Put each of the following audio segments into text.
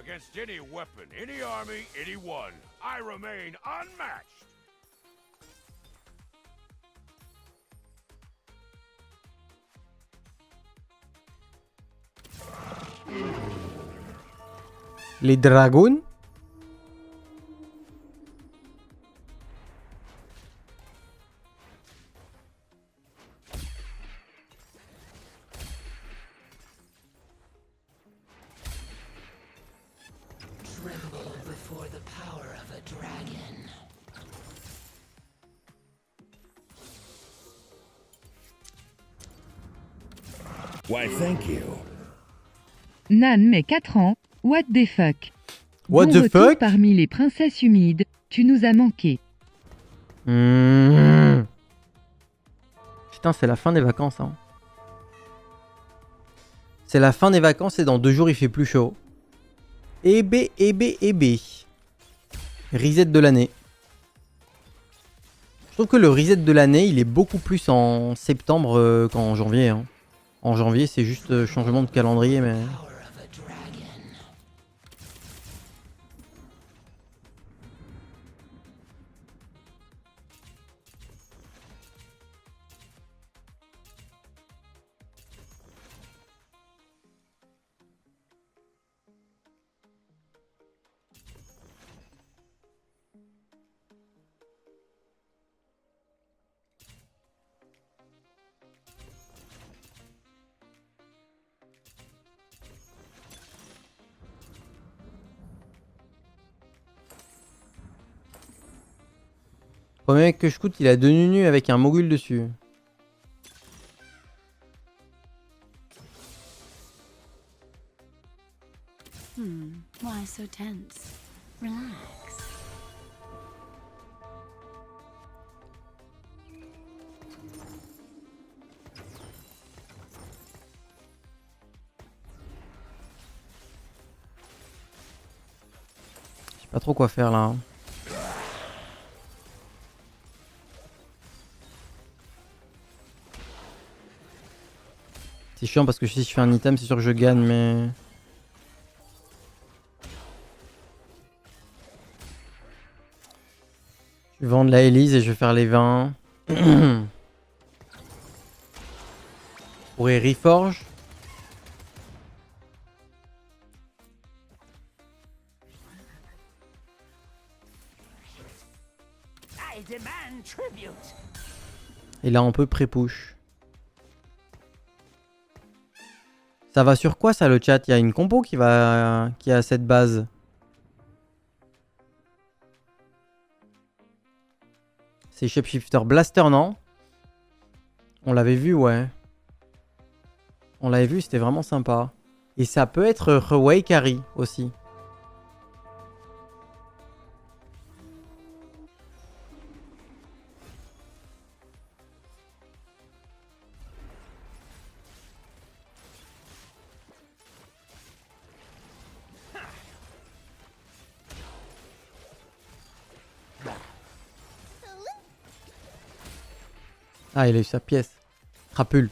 Against any weapon, any army, anyone, I remain unmatched. Les dragons? Why, thank you. Nan met 4 ans. What the fuck? What Bon the retour fuck? parmi les princesses humides. Tu nous as manqué. Putain, c'est la fin des vacances. Hein. C'est la fin des vacances et dans 2 jours il fait plus chaud. Eh bé, eh bé, eh bé. Reset de l'année. Je trouve que le reset de l'année, il est beaucoup plus en septembre qu'en janvier. Hein. En janvier, c'est juste changement de calendrier, mais... Le premier mec que je scoute, il a 2 nunus avec un mogul dessus. Why so tense? Relax. Je sais pas trop quoi faire là. Hein. C'est chiant parce que si je fais un item, c'est sûr que je gagne, mais... Je vais vendre la Elise et je vais faire les 20. Je pourrais reforge. I demand tribute. Et là on peut pré-push. Ça va sur quoi ça le chat? Il y a une compo qui a cette base. C'est Shapeshifter Blaster, non? On l'avait vu, ouais. On l'avait vu, c'était vraiment sympa. Et ça peut être Reway Carry aussi. Ah, il a eu sa pièce. Crapule.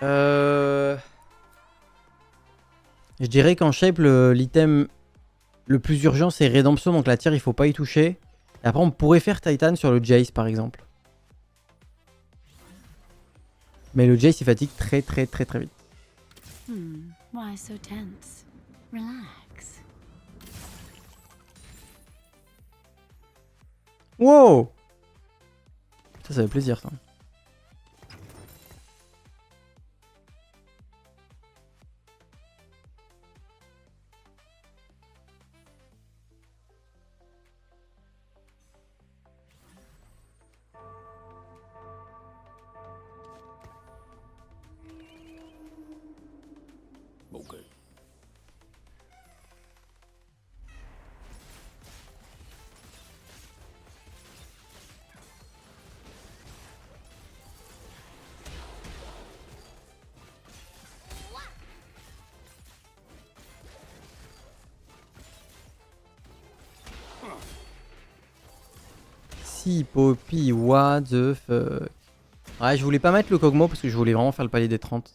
Je dirais qu'en shape, l'item le plus urgent, c'est Rédemption. Donc la tire, il faut pas y toucher. Et après, on pourrait faire Titan sur le Jace, par exemple. Mais le Jace, il fatigue très vite. Why so tense? Relax. Wow! Ça fait plaisir, ça. Okay. Pixie, Poppy, what the fuck. Ouais, je voulais pas mettre le Kog'Maw parce que je voulais vraiment faire le palier des 30.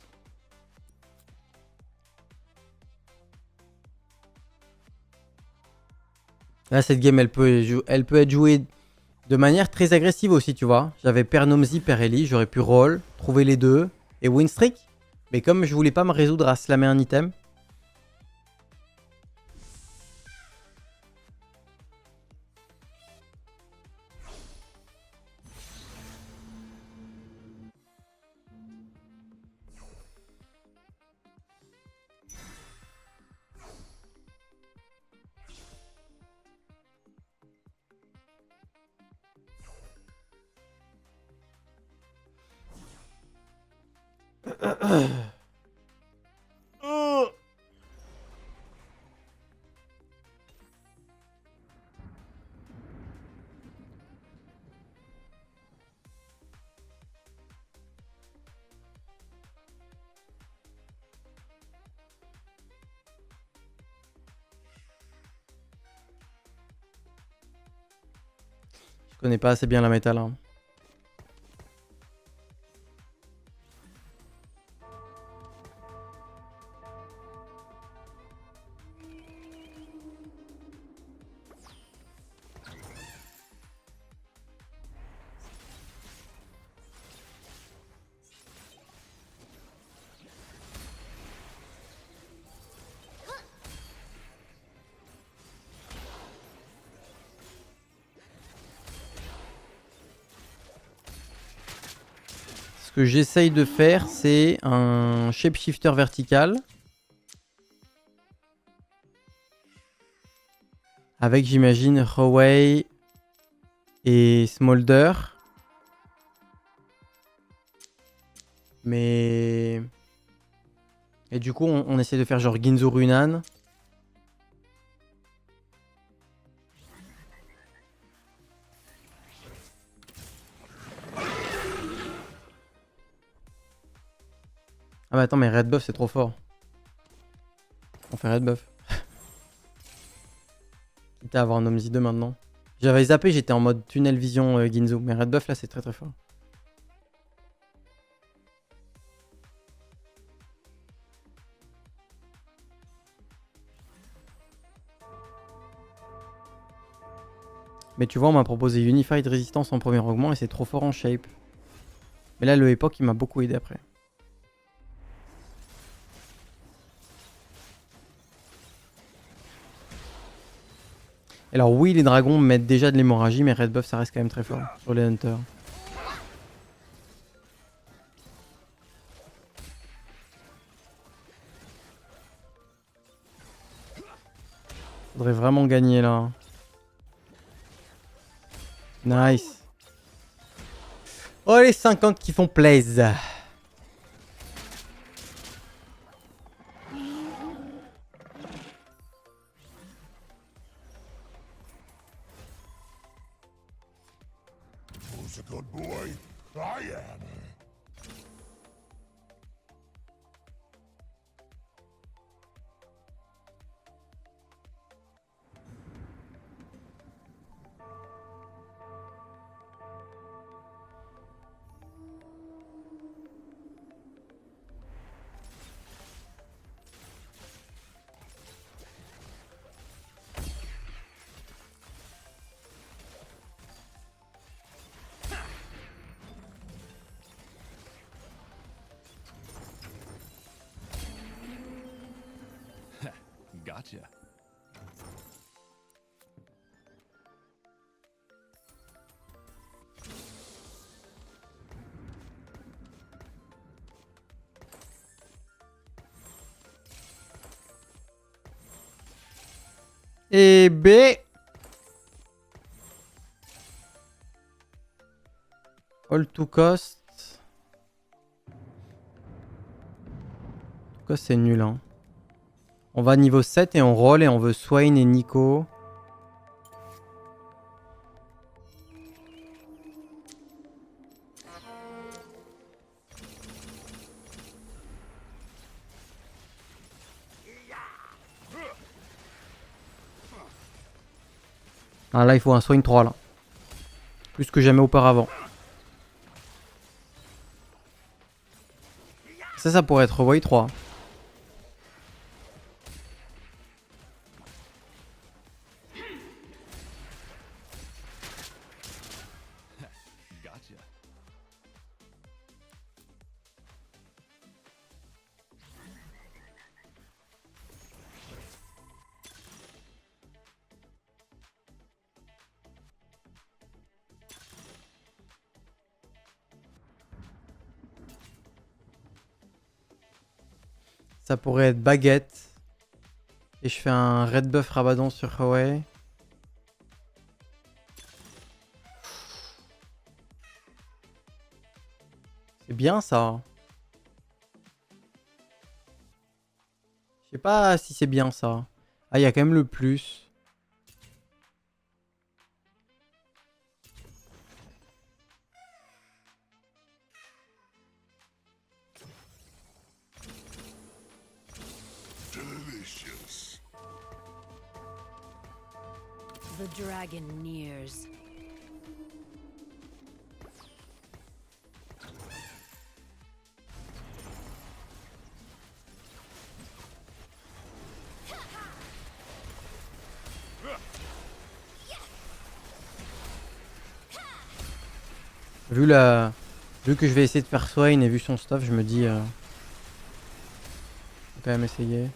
Là, cette game, elle peut être jouée de manière très agressive aussi, tu vois. J'avais Père Nomzi, Père Ellie, j'aurais pu roll, trouver les deux et win streak. Mais comme je voulais pas me résoudre à slammer un item. Je connais pas assez bien la méta là. Ce que j'essaye de faire, c'est un shapeshifter vertical. Avec, j'imagine, Howey et Smolder. Mais... Et du coup, on essaie de faire genre Ginzo Runan. Ah mais attends, mais Red Buff c'est trop fort. On fait Red Buff. Quitte à avoir un Omzi 2 maintenant. J'avais zappé, j'étais en mode tunnel vision Ginzo. Mais Red Buff là c'est très très fort. Mais tu vois, on m'a proposé Unified Resistance en premier augment et c'est trop fort en shape. Mais là, le époque, il m'a beaucoup aidé après. Alors oui, les dragons mettent déjà de l'hémorragie, mais Red Buff, ça reste quand même très fort sur les Hunters. Faudrait vraiment gagner là. Nice. Oh, les 50 qui font plaisir. Who's a good boy? I am. Gotcha. Et B. All to cost. To cost c'est nul hein. On va niveau 7 et on roll et on veut Swain et Nico. Ah là il faut un Swain 3 là. Plus que jamais auparavant. Ça pourrait être Way 3. Gotcha. Ça pourrait être baguette. Et je fais un red buff Rabadon sur Huawei. C'est bien ça. Je sais pas si c'est bien ça. Ah, il y a quand même le plus. Delicious. The dragon nears. Vu que je vais essayer de faire Swain et vu son stuff, je me dis... faut quand même essayer.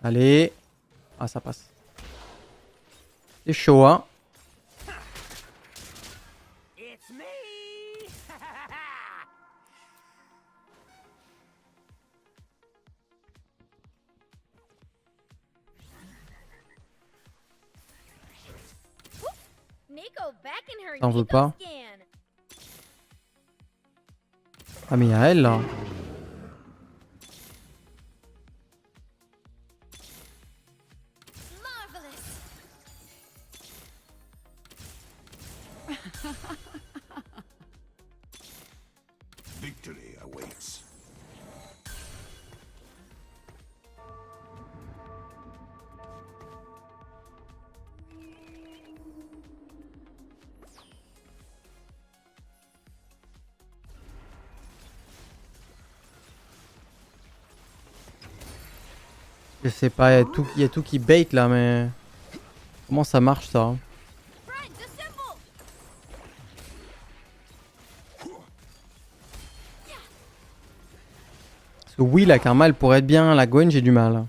Allez. Ah, ça passe. C'est chaud, hein. It's me. Nico back in her T'en veux Nico pas? scan. Ah, mais il y a elle, là. Marvelous. Victory awaits. Je sais pas, il y a tout qui bait là, mais... Comment ça marche, ça? Friends, assemble. Parce que oui, la Karma, elle pourrait être bien. La Gwen, j'ai du mal.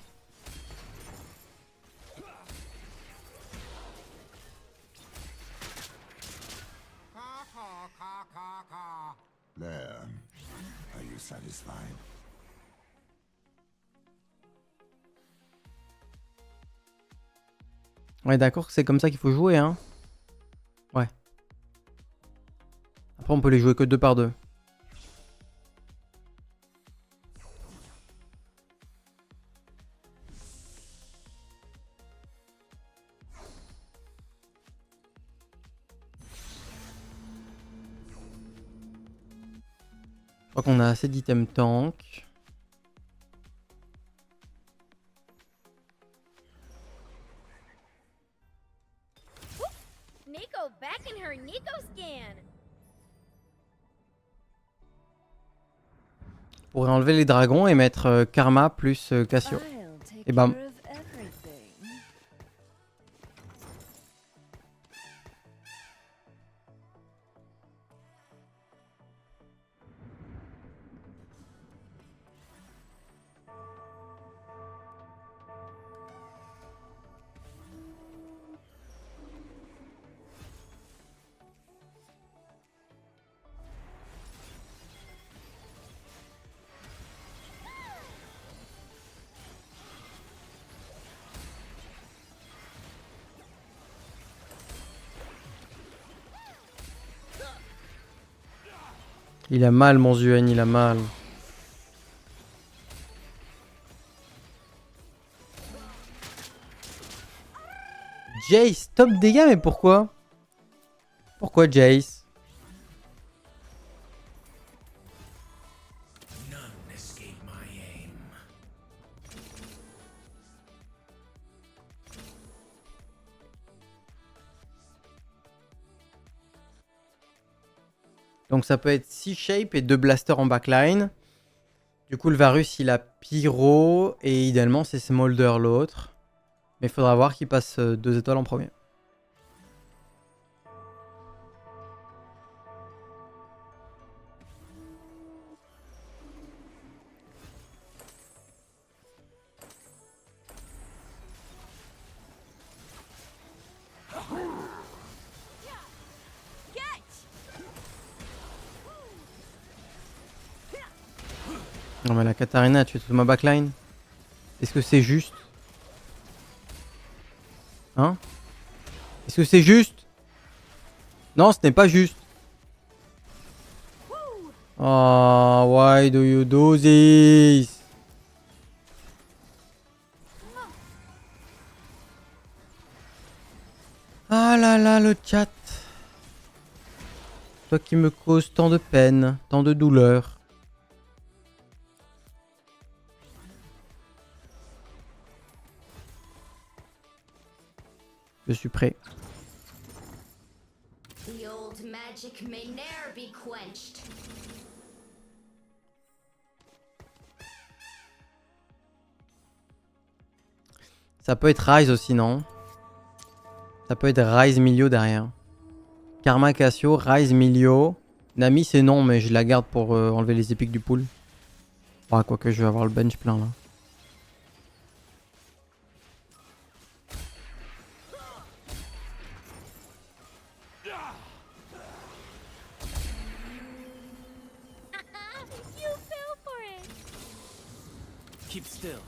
There. Are you satisfied? Ouais, d'accord que c'est comme ça qu'il faut jouer, hein. Ouais. Après, on peut les jouer que 2 par 2. Je crois qu'on a assez d'items tank. Nico back in her Nico scan. On pourrait enlever les dragons et mettre Karma plus Cassio. Et bam. Il a mal, mon Zuen, il a mal. Jace, top dégâts, mais pourquoi? Pourquoi Jace? Donc ça peut être 6 shapes et 2 blasters en backline. Du coup, le Varus, il a Pyro. Et idéalement, c'est Smolder l'autre. Mais il faudra voir qu'il passe 2 étoiles en premier. Non mais la Katarina a tué toute ma backline. Est-ce que c'est juste? Hein? Est-ce que c'est juste? Non, ce n'est pas juste. Oh, why do you do this? Ah là là, le chat. Toi qui me causes tant de peine, tant de douleur. Je suis prêt. The old magic may ne'er be quenched. Ça peut être Rise aussi, non? Ça peut être Rise Milio derrière. Karma Cassio, Rise Milio. Nami c'est non, mais je la garde pour enlever les épiques du pool. Ah, quoique je vais avoir le bench plein là. You fell for it. Keep still.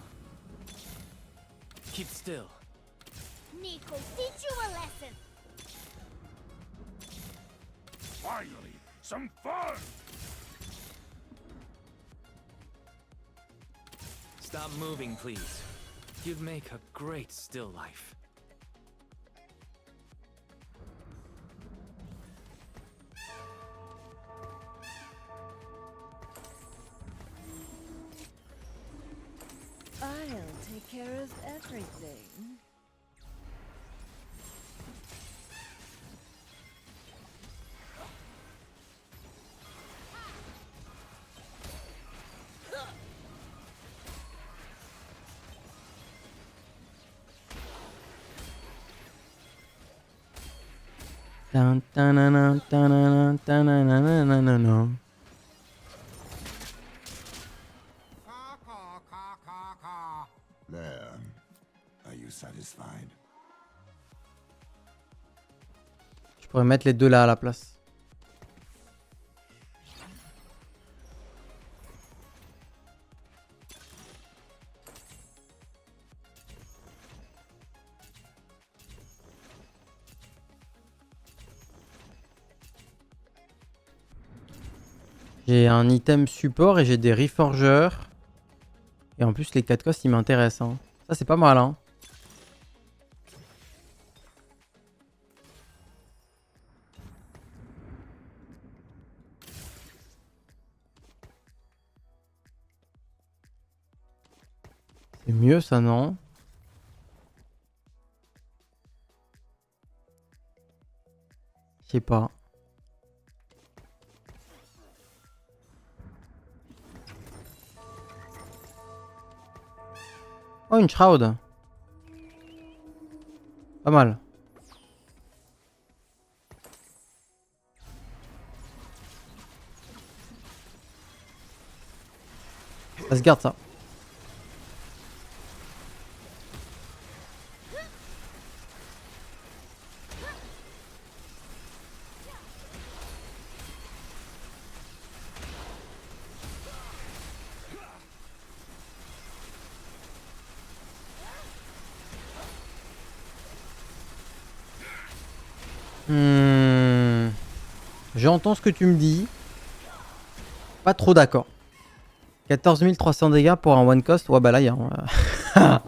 Keep still. Nico, teach you a lesson. Finally, some fun! Stop moving, please. You'd make a great still life. I'll take care of everything. Tan, tanana, tanana, tananana. There. Are you satisfied? Je pourrais mettre les deux là à la place. J'ai un item support et j'ai des reforgers. Et en plus les 4 costs ils m'intéressent. Hein. Ça c'est pas mal hein. C'est mieux ça non? Je sais pas. Oh, une shroud. Pas mal. Ça se garde ça. J'entends ce que tu me dis. Pas trop d'accord. 14 300 dégâts pour un one cost. Ouais bah là il y a...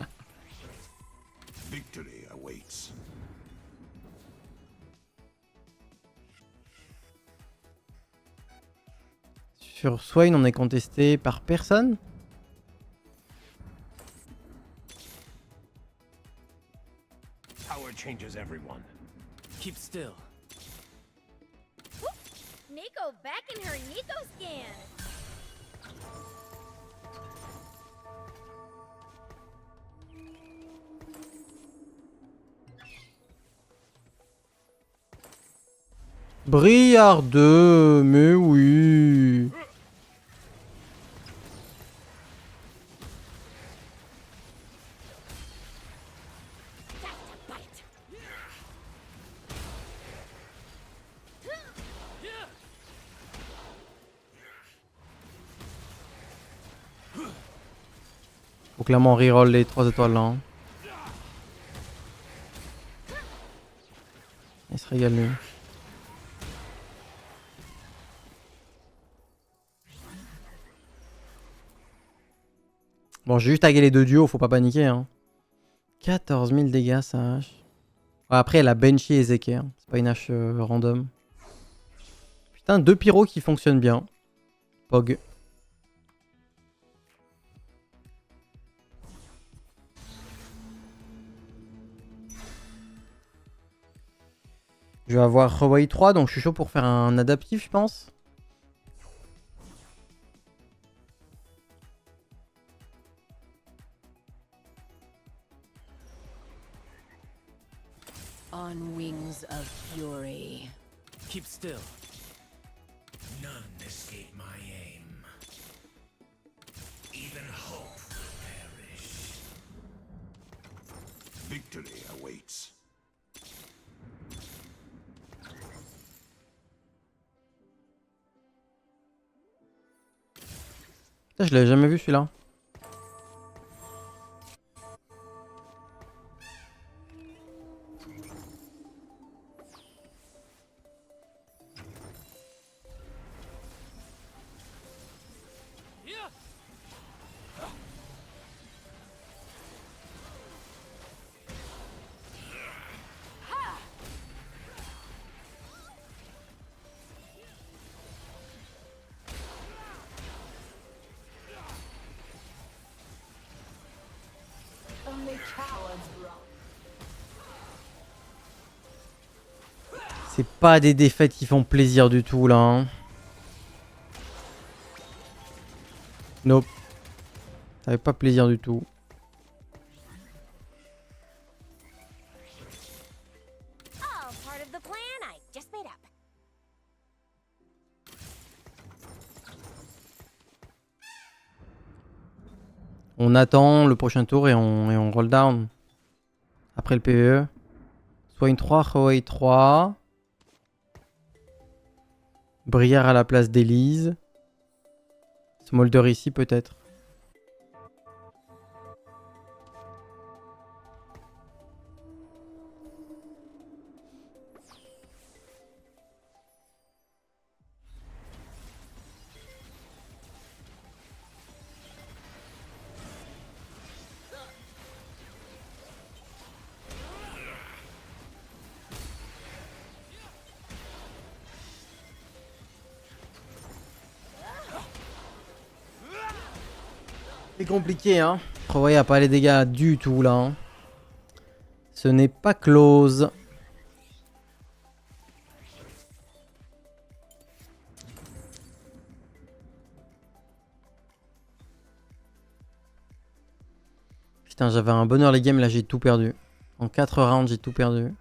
Victory awaits. Sur Swain on est contesté par personne. Power changes everyone. Keep still. Nico back in her Nico scan. Briard 2, mais oui. Faut clairement reroll les 3 étoiles là. Hein. Il se régale lui. Bon, j'ai juste tagué les 2 duos, faut pas paniquer. Hein. 14 000 dégâts, sa hache. Ouais, après, elle a Benchy et Zeke. Hein. C'est pas une hache random. Putain, 2 pyros qui fonctionnent bien. Pog. Je vais avoir Hawaii 3, donc je suis chaud pour faire un adaptif, je pense. On wings of fury. Keep still. None escape my aim. Even hope will perish. Victory awaits. Putain, je l'avais jamais vu celui-là. C'est pas des défaites qui font plaisir du tout là. Hein. Nope. Ça fait pas plaisir du tout. All part of the plan I just made up. On attend le prochain tour et on roll down. Après le PvE. Soit une 3, Hawaii 3. Brière à la place d'Elise. Smolder ici peut-être. C'est compliqué, hein. Hawaii a pas les dégâts du tout là. Hein. Ce n'est pas close. Putain, j'avais un bon early game, là j'ai tout perdu. En 4 rounds, j'ai tout perdu.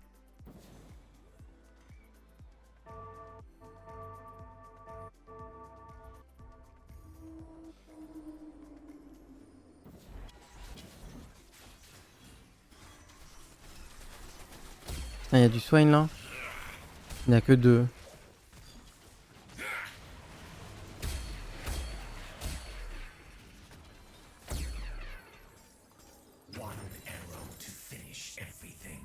Putain, il y a du Swain là. Il n'y a que 2. One arrow to finish everything.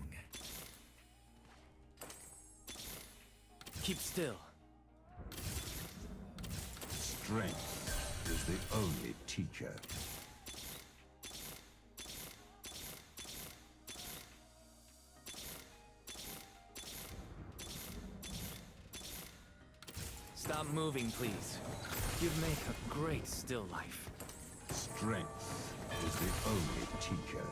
Keep still. Strength is the only teacher. Stop moving, please. You'd make a great still life. Strength is the only teacher.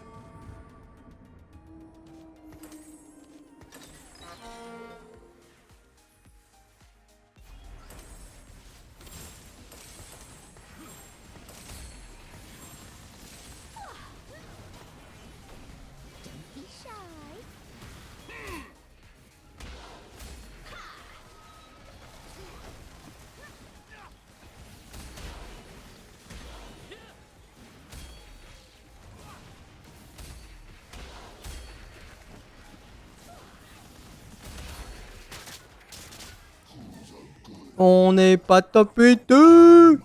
On n'est pas tapé deux.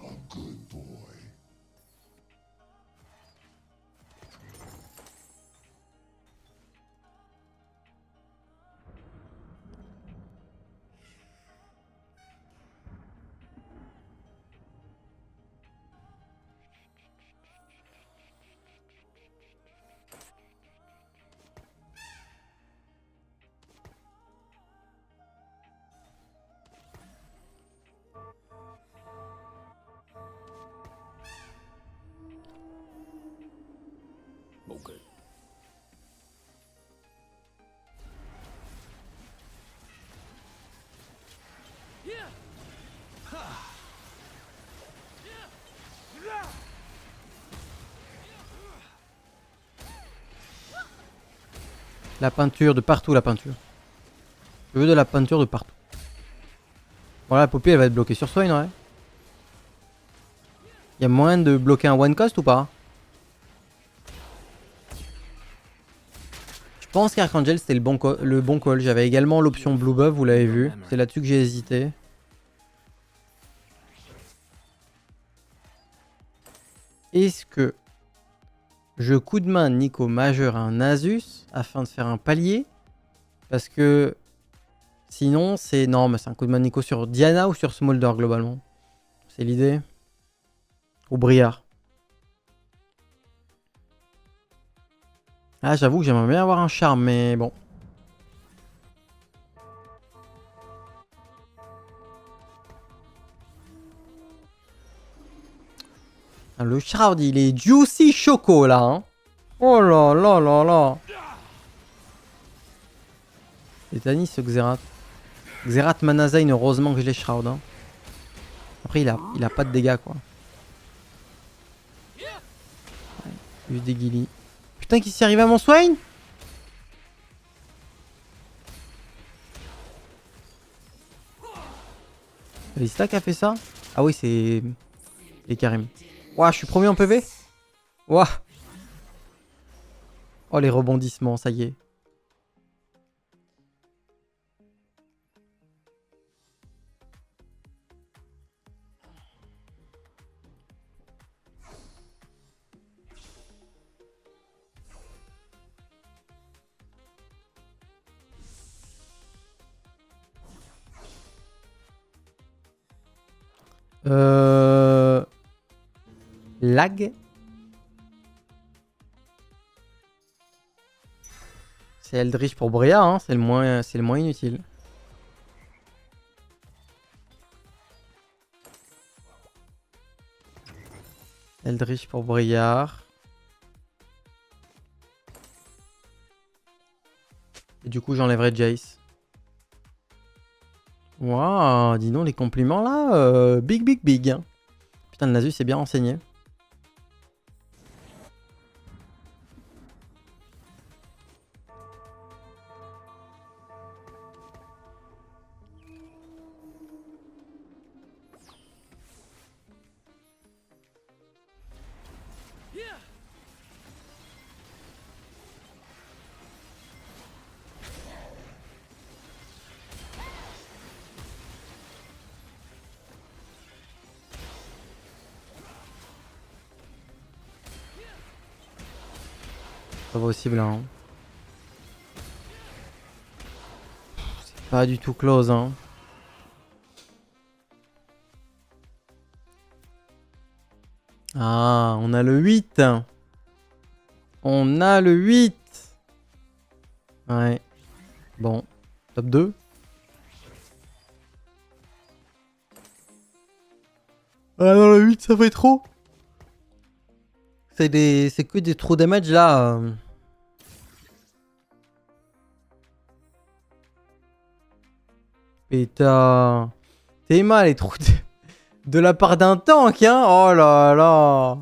Okay. La peinture de partout, la peinture. Je veux de la peinture de partout. Voilà, la poupée elle va être bloquée sur Swain, ouais. Y'a moyen de bloquer un one cost ou pas? Je pense qu'Archangel c'était le bon call. J'avais également l'option Blue Buff, vous l'avez vu. C'est là-dessus que j'ai hésité. Est-ce que je coup de main Nico majeur à un Nasus afin de faire un palier? Parce que sinon c'est... Non mais c'est un coup de main Nico sur Diana ou sur Smolder globalement. C'est l'idée. Ou Briard. Ah j'avoue que j'aimerais bien avoir un charme mais bon. Ah, le Shroud il est juicy choco là hein. Oh là là là là. C'est Tanis ce Xerath. Xerath Manazain, heureusement que je l'ai Shroud hein. Après il a pas de dégâts quoi. Ouais, juste des guillis. Putain qu'il s'y arrive à mon Swain. Lista qui a fait ça? Ah oui c'est... les Karim. Ouah je suis premier en PV. Ouah. Oh les rebondissements ça y est. Lag. C'est Eldritch pour Bria, hein, c'est le moins inutile. Eldritch pour Briard. Et du coup j'enlèverai Jace. Waouh, dis donc les compliments là, big big big. Hein. Putain le Nasus c'est bien renseigné. Pas possible hein. C'est pas du tout close hein. Ah, on a le 8. On a le 8. Ouais. Bon. Top 2. Ah non, le 8 ça fait trop. C'est que des trop damage là. Péta. T'es mal les trous de la part d'un tank hein. Oh là là.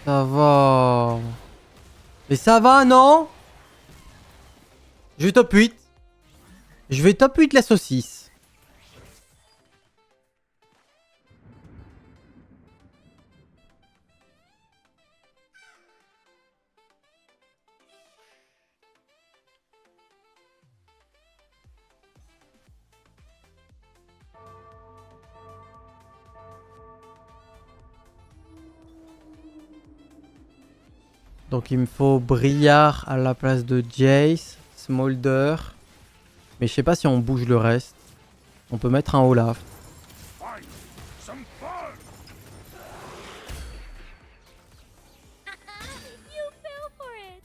Ça va. Mais ça va, non? Je vais top 8. Je vais top 8 la saucisse. Donc il me faut Briard à la place de Jace, Smolder. Mais je sais pas si on bouge le reste. On peut mettre un Olaf. Fight some fun. You fell for it.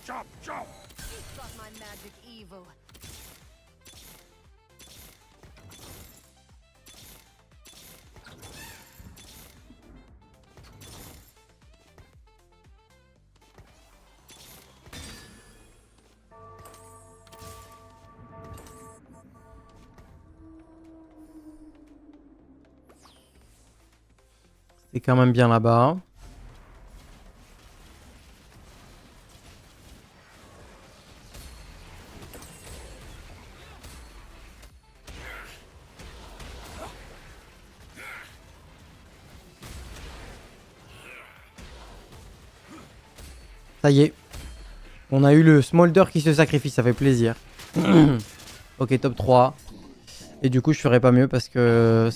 Chop, chop. Got my magic evil. C'est quand même bien là-bas. Ça y est. On a eu le Smolder qui se sacrifie, ça fait plaisir. Ok, top 3. Et du coup, je ferai pas mieux parce que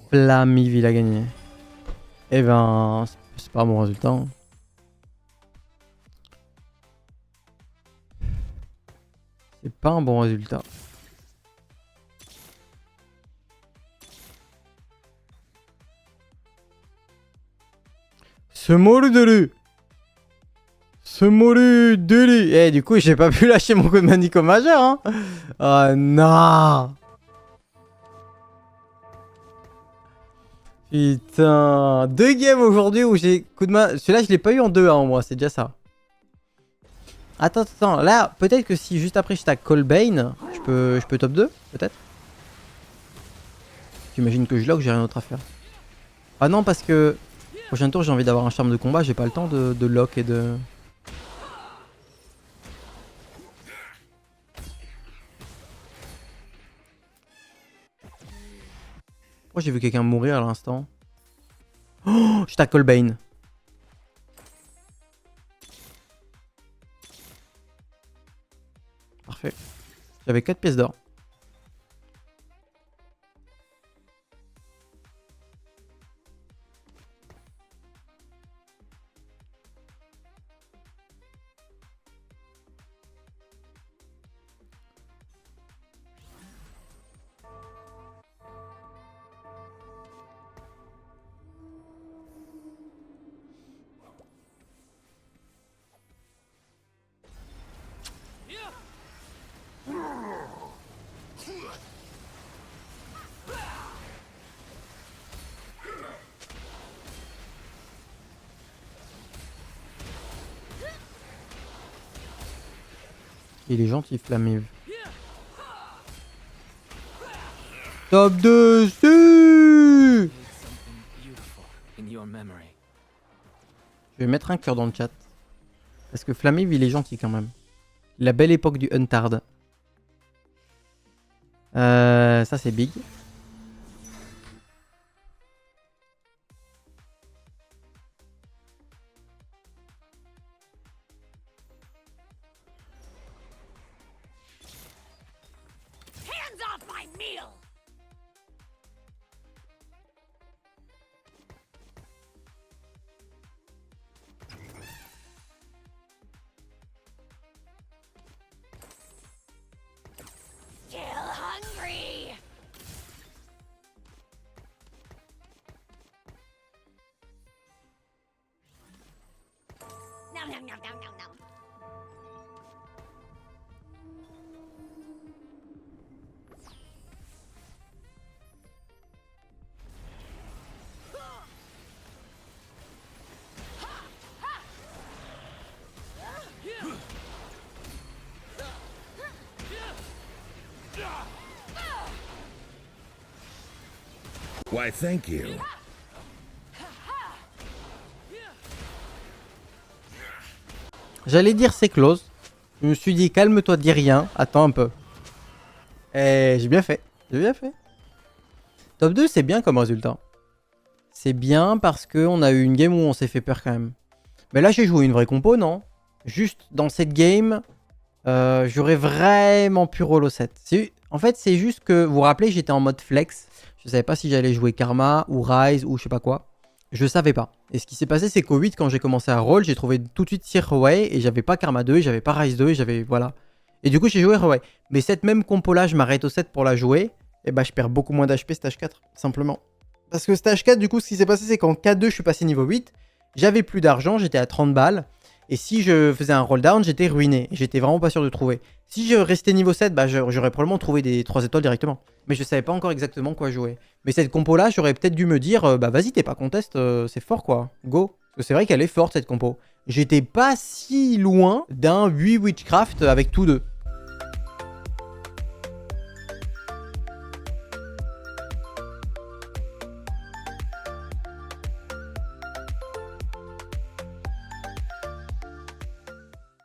Flamiv, il a gagné. Eh ben, c'est pas un bon résultat. Hein. C'est pas un bon résultat. Ce Moludelu. Ce Moludelu. Eh, du coup, j'ai pas pu lâcher mon coup de manico majeur. Hein. Oh non. Putain, 2 games aujourd'hui où j'ai coup de main. Celui-là, je l'ai pas eu en 2-1 moi, c'est déjà ça. Attends, attends, là, peut-être que si juste après je tag Colbane, je peux top 2, peut-être. J'imagine que je lock, j'ai rien d'autre à faire. Ah non, parce que prochain tour, j'ai envie d'avoir un charme de combat, j'ai pas le temps de lock et de. Oh, j'ai vu quelqu'un mourir à l'instant. Oh, je tag Colbane. Parfait. J'avais 4 pièces d'or. Il est gentil, Flamiv. Top 2 su. Something beautiful in your memory. Je vais mettre un cœur dans le chat. Parce que Flamiv, il est gentil quand même. La belle époque du Untard. Ça, c'est big. Hands off my meal. Still hungry. Nom nom nom nom nom nom. Why, thank you. J'allais dire c'est close. Je me suis dit calme-toi, dis rien, attends un peu. Et j'ai bien fait. J'ai bien fait. Top 2 c'est bien comme résultat. C'est bien parce qu'on a eu une game où on s'est fait peur quand même. Mais là j'ai joué une vraie compo, non? Juste dans cette game, j'aurais vraiment pu roll au 7. En fait c'est juste que, vous vous rappelez, j'étais en mode flex. Je savais pas si j'allais jouer Karma ou Rise ou je sais pas quoi. Je savais pas. Et ce qui s'est passé c'est qu'au 8 quand j'ai commencé à roll, j'ai trouvé tout de suite Sir Hawai et j'avais pas Karma 2, j'avais pas Rise 2 et j'avais... Voilà. Et du coup j'ai joué Hawai. Mais cette même compo là, je m'arrête au 7 pour la jouer. Et bah je perds beaucoup moins d'HP stage 4, simplement. Parce que stage 4, du coup, ce qui s'est passé, c'est qu'en K2, je suis passé niveau 8. J'avais plus d'argent, j'étais à 30 balles. Et si je faisais un roll down, j'étais ruiné. J'étais vraiment pas sûr de trouver. Si je restais niveau 7, bah, j'aurais probablement trouvé des 3 étoiles directement. Mais je savais pas encore exactement quoi jouer. Mais cette compo-là, j'aurais peut-être dû me dire, bah vas-y, t'es pas contest, c'est fort quoi. Go. Parce que c'est vrai qu'elle est forte cette compo. J'étais pas si loin d'un 8 Witchcraft avec tous deux.